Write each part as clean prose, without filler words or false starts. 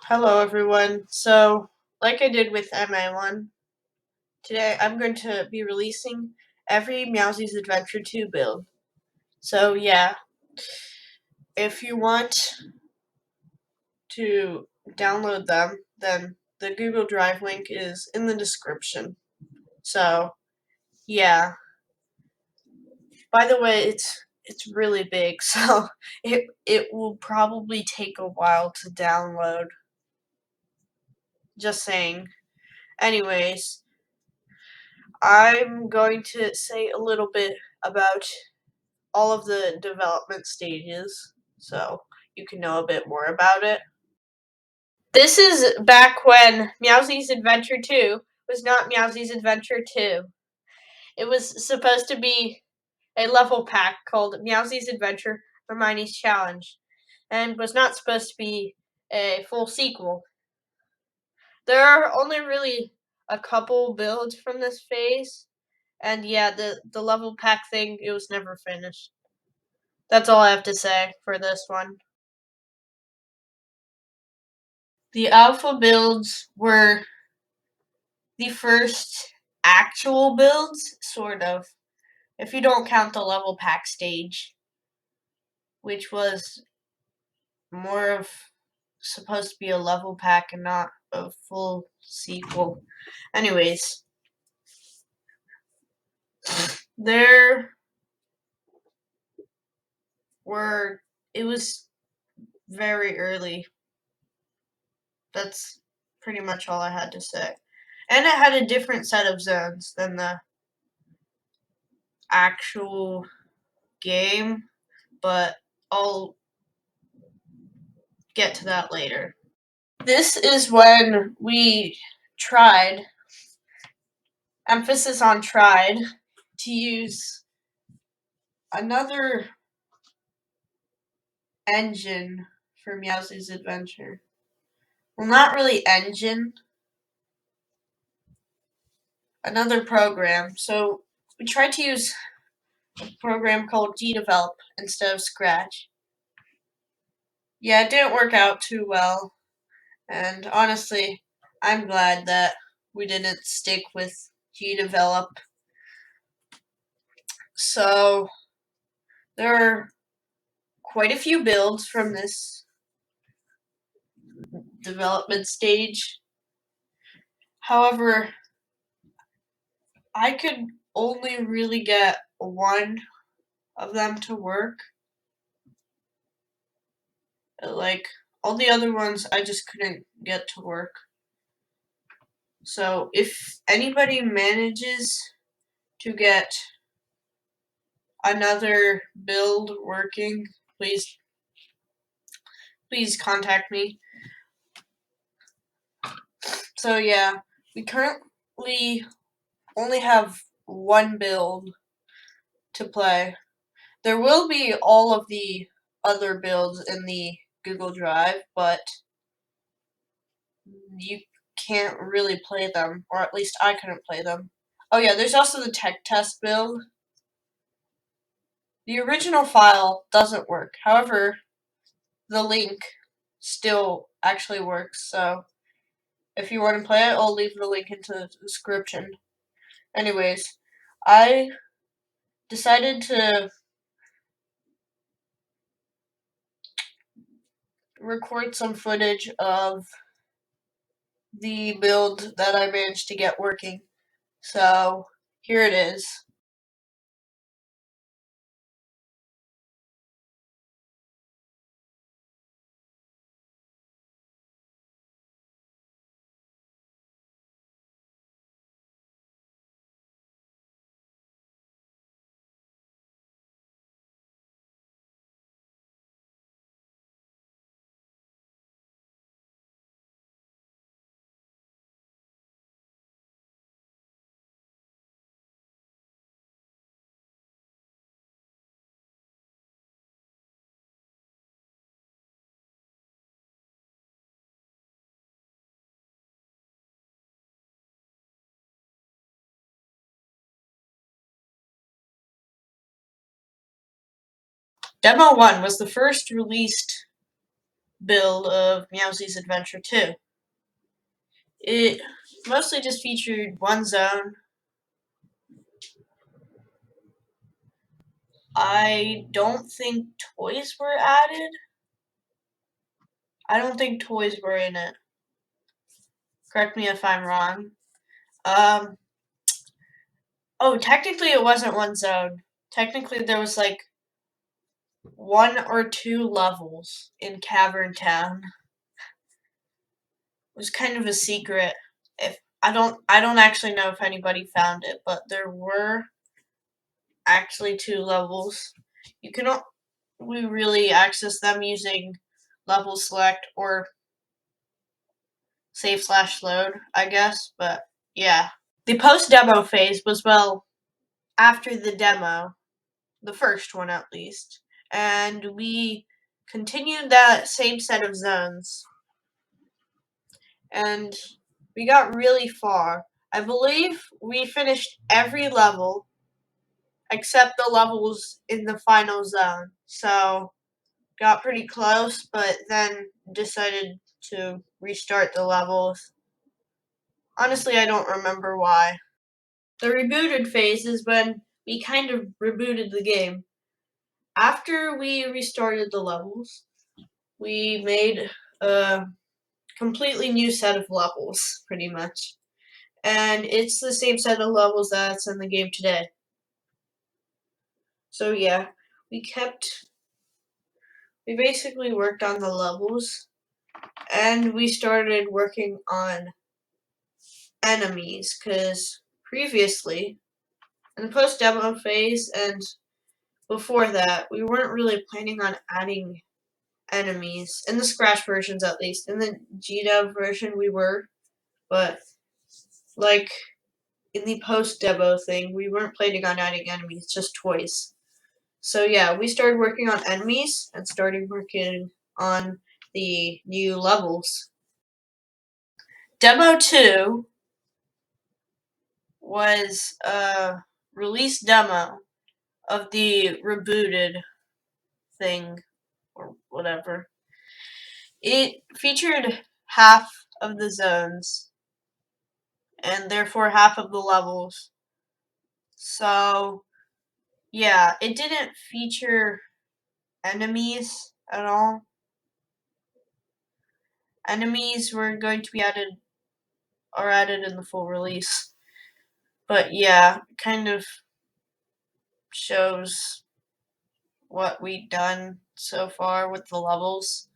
Hello everyone. So, like I did with MA1, today I'm going to be releasing every Meowzies Adventure 2 build. So yeah, if you want to download them, then the Google Drive link is in the description. So, yeah. By the way, it's really big, so it will probably take a while to download. Just saying. Anyways, I'm going to say a little bit about all of the development stages so you can know a bit more about it. This is back when Meowzies Adventure 2 was not Meowzies Adventure 2. It was supposed to be a level pack called Meowzies Adventure Hermione's Challenge and was not supposed to be a full sequel. There are only really a couple builds from this phase, and yeah, the level pack thing, it was never finished. That's all I have to say for this one. The alpha builds were the first actual builds, sort of, if you don't count the level pack stage, which was more of supposed to be a level pack and not a full sequel. Anyways, there were, it was very early. That's pretty much all I had to say. And it had a different set of zones than the actual game, but I'll get to that later. This is when we tried, emphasis on tried, to use another engine for Meowzies Adventure. Well, not really engine, another program. So we tried to use a program called GDevelop instead of Scratch. Yeah, it didn't work out too well, and honestly, I'm glad that we didn't stick with GDevelop. So there are quite a few builds from this development stage. However, I could only really get one of them to work. Like, all the other ones I just couldn't get to work. So if anybody manages to get another build working, please contact me. So yeah, we currently only have one build to play. There will be all of the other builds in the Google Drive, but you can't really play them, or at least I couldn't play them. Oh yeah, there's also the tech test build. The original file doesn't work. However, the link still actually works, so if you want to play it, I'll leave the link into the description. Anyways, I decided to record some footage of the build that I managed to get working. So, here it is. Demo 1 was the first released build of Meowzies Adventure 2. It mostly just featured one zone. I don't think toys were added. I don't think toys were in it. Correct me if I'm wrong. Oh, technically it wasn't one zone. Technically there was like 1 or 2 levels in Cavern Town. It was kind of a secret. If I don't actually know if anybody found it, but there were actually 2 levels. You can only really access them using level select or save/load, I guess, but yeah. The post-demo phase was, well, after the demo, the first one at least, and we continued that same set of zones, and we got really far. I believe we finished every level except the levels in the final zone, so got pretty close, but then decided to restart the levels. Honestly, I don't remember why. The rebooted phase is when we kind of rebooted the game. After we restarted the levels, we made a completely new set of levels, pretty much. And it's the same set of levels that's in the game today. So yeah, we basically worked on the levels, and we started working on enemies, because previously, in the post-demo phase and before that, we weren't really planning on adding enemies. In the Scratch versions, at least. In the GDev version, we were. But, like, in the post-demo thing, we weren't planning on adding enemies, just toys. So, yeah, we started working on enemies and started working on the new levels. Demo 2 was a release demo of the rebooted thing, or whatever. It featured half of the zones, and therefore half of the levels. So, yeah, it didn't feature enemies at all. Enemies were going to be added in the full release. But yeah, kind of shows what we've done so far with the levels.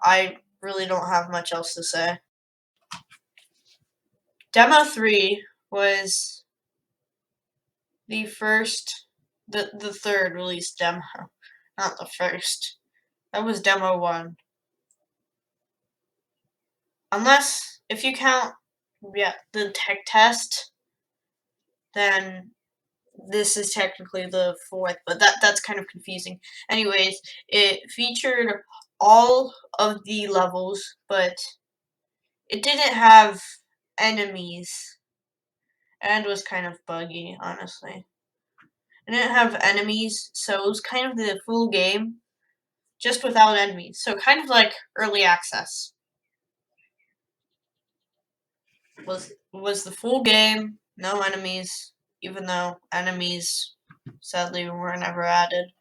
I really don't have much else to say. Demo 3 was the third release demo, not the first. That was Demo 1. Unless, if you count, the tech test, then this is technically the 4th, but that's kind of confusing. Anyways, it featured all of the levels, but it didn't have enemies, and was kind of buggy, honestly. It didn't have enemies, so it was kind of the full game, just without enemies. So kind of like early access. Was the full game, no enemies, even though enemies sadly were never added.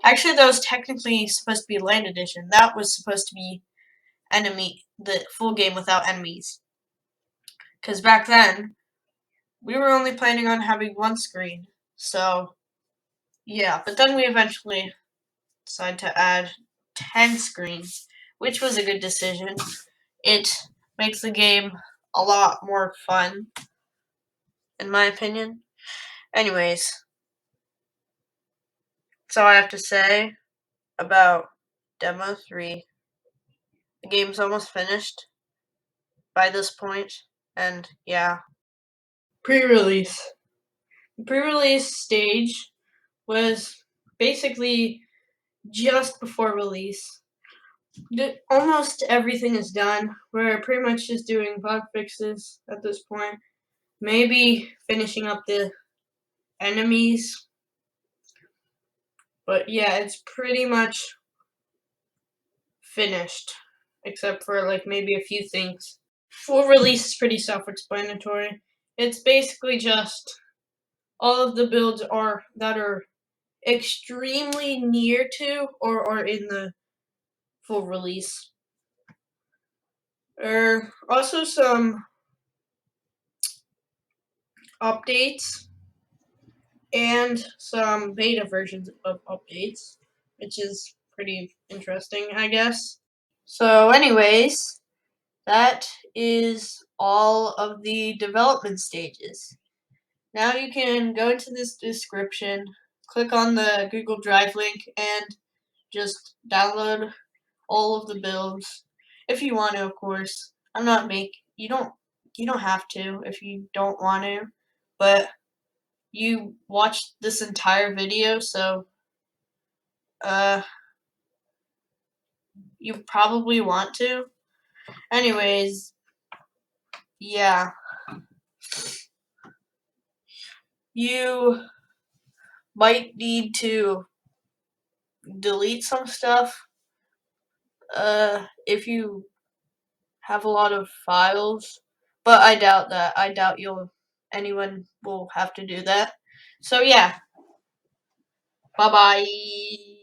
Actually, that was technically supposed to be Land Edition. That was supposed to be the full game without enemies. Because back then, we were only planning on having one screen. So, yeah. But then we eventually decided to add 10 screens, which was a good decision. It makes the game a lot more fun, in my opinion. Anyways, that's all I have to say about Demo 3. The game's almost finished by this point, and yeah. Pre-release. The pre-release stage was basically just before release. Almost everything is done. We're pretty much just doing bug fixes at this point. Maybe finishing up the enemies. But yeah, it's pretty much finished, except for like maybe a few things. Full release is pretty self-explanatory. It's basically just all of the builds that are extremely near to or are in the full release. There are also some updates and some beta versions of updates, which is pretty interesting, I guess. So anyways, that is all of the development stages. Now you can go into this description, click on the Google Drive link, and just download all of the builds. If you want to, of course. You don't have to if you don't want to, but you watched this entire video, so you probably want to. Anyways, yeah. You might need to delete some stuff if you have a lot of files, but I doubt that. I doubt anyone will have to do that. So yeah. Bye bye.